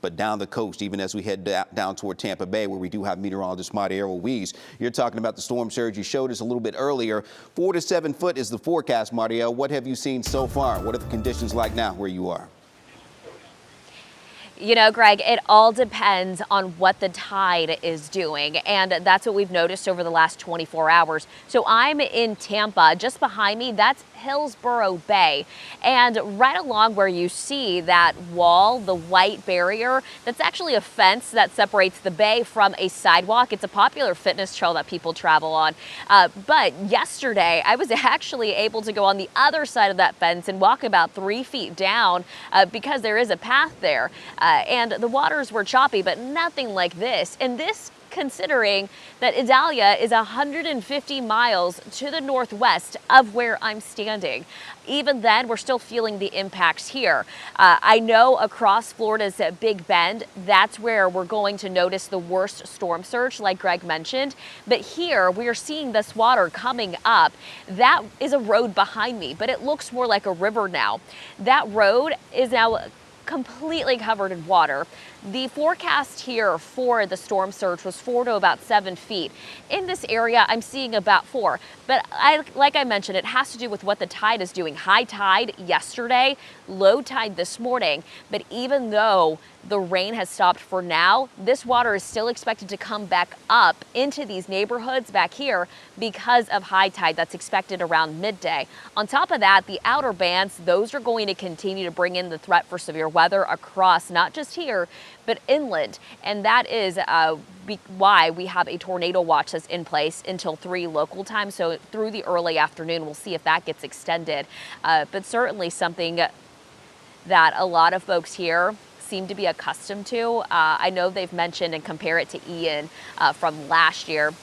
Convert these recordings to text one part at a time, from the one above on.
but down the coast, even as we head down toward Tampa Bay, where we do have meteorologist Mariel Ruiz. You're talking about the storm surge. You showed us a little bit earlier. 4 to 7 foot is the forecast, Mariel. What have you seen so far? What are the conditions like now where you are? You know, Greg, it all depends on what the tide is doing, and that's what we've noticed over the last 24 hours. So I'm in Tampa. Just behind me, that's Hillsborough Bay, and right along where you see that wall, the white barrier, that's actually a fence that separates the bay from a sidewalk. It's a popular fitness trail that people travel on. But yesterday, I was actually able to go on the other side of that fence and walk about 3 feet down because there is a path there. And the waters were choppy, but nothing like this. And this considering that Idalia is 150 miles to the northwest of where I'm standing. Even then, we're still feeling the impacts here. I know across Florida's Big Bend, that's where we're going to notice the worst storm surge, like Greg mentioned. But here, we are seeing this water coming up. That is a road behind me, but it looks more like a river now. That road is now completely covered in water. The forecast here for the storm surge was 4 to about 7 feet. In this area, I'm seeing about 4. But like I mentioned, it has to do with what the tide is doing. High tide yesterday, low tide this morning. But even though the rain has stopped for now, this water is still expected to come back up into these neighborhoods back here because of high tide that's expected around midday. On top of that, the outer bands, those are going to continue to bring in the threat for severe weather across, not just here, but inland. And that is why we have a tornado watch that's in place until 3 local time. So through the early afternoon, we'll see if that gets extended. But certainly something that a lot of folks here seem to be accustomed to. I know they've mentioned and compare it to Ian from last year.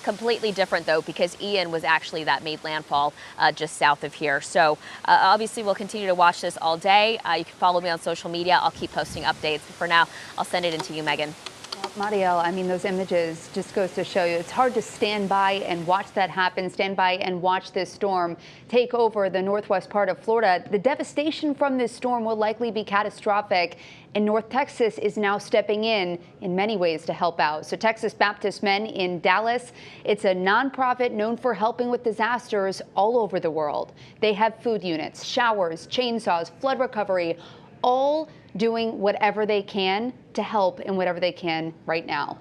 Completely different though, because Ian was actually that made landfall just south of here. So obviously we'll continue to watch this all day. You can follow me on social media. I'll keep posting updates. For now, I'll send it in to you, Megan. Mariel, I mean, those images just goes to show you it's hard to stand by and watch that happen, stand by and watch this storm take over the northwest part of Florida. The devastation from this storm will likely be catastrophic, and North Texas is now stepping in many ways to help out. So Texas Baptist Men in Dallas, it's a nonprofit known for helping with disasters all over the world. They have food units, showers, chainsaws, flood recovery, all doing whatever they can to help in whatever they can right now.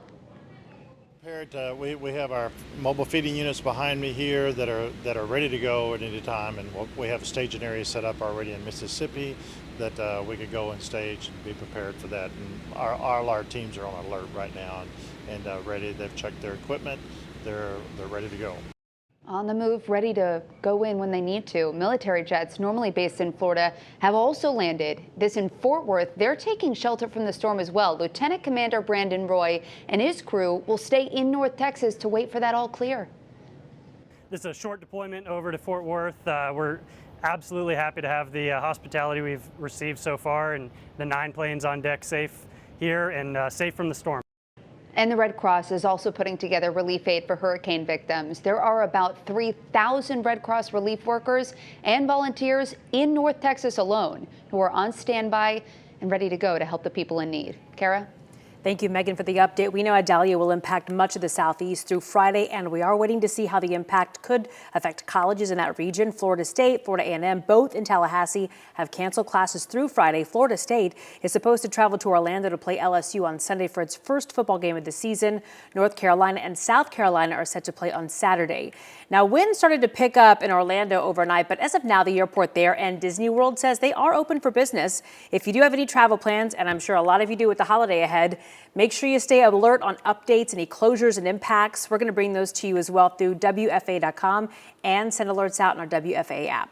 We have our mobile feeding units behind me here that are ready to go at any time, and we have a staging area set up already in Mississippi that we could go and stage and be prepared for that. And all our teams are on alert right now and ready. They've checked their equipment. They're ready to go. On the move, ready to go in when they need to. Military jets, normally based in Florida, have also landed. This in Fort Worth. They're taking shelter from the storm as well. Lieutenant Commander Brandon Roy and his crew will stay in North Texas to wait for that all clear. This is a short deployment over to Fort Worth. We're absolutely happy to have the hospitality we've received so far, and the 9 planes on deck safe here and safe from the storm. And the Red Cross is also putting together relief aid for hurricane victims. There are about 3,000 Red Cross relief workers and volunteers in North Texas alone who are on standby and ready to go to help the people in need. Kara? Thank you, Megan, for the update. We know Idalia will impact much of the southeast through Friday, and we are waiting to see how the impact could affect colleges in that region. Florida State, Florida A&M, both in Tallahassee have canceled classes through Friday. Florida State is supposed to travel to Orlando to play LSU on Sunday for its first football game of the season. North Carolina and South Carolina are set to play on Saturday. Now, winds started to pick up in Orlando overnight, but as of now, the airport there and Disney World says they are open for business. If you do have any travel plans, and I'm sure a lot of you do with the holiday ahead, make sure you stay alert on updates, any closures and impacts. We're going to bring those to you as well through WFA.com and send alerts out in our WFA app.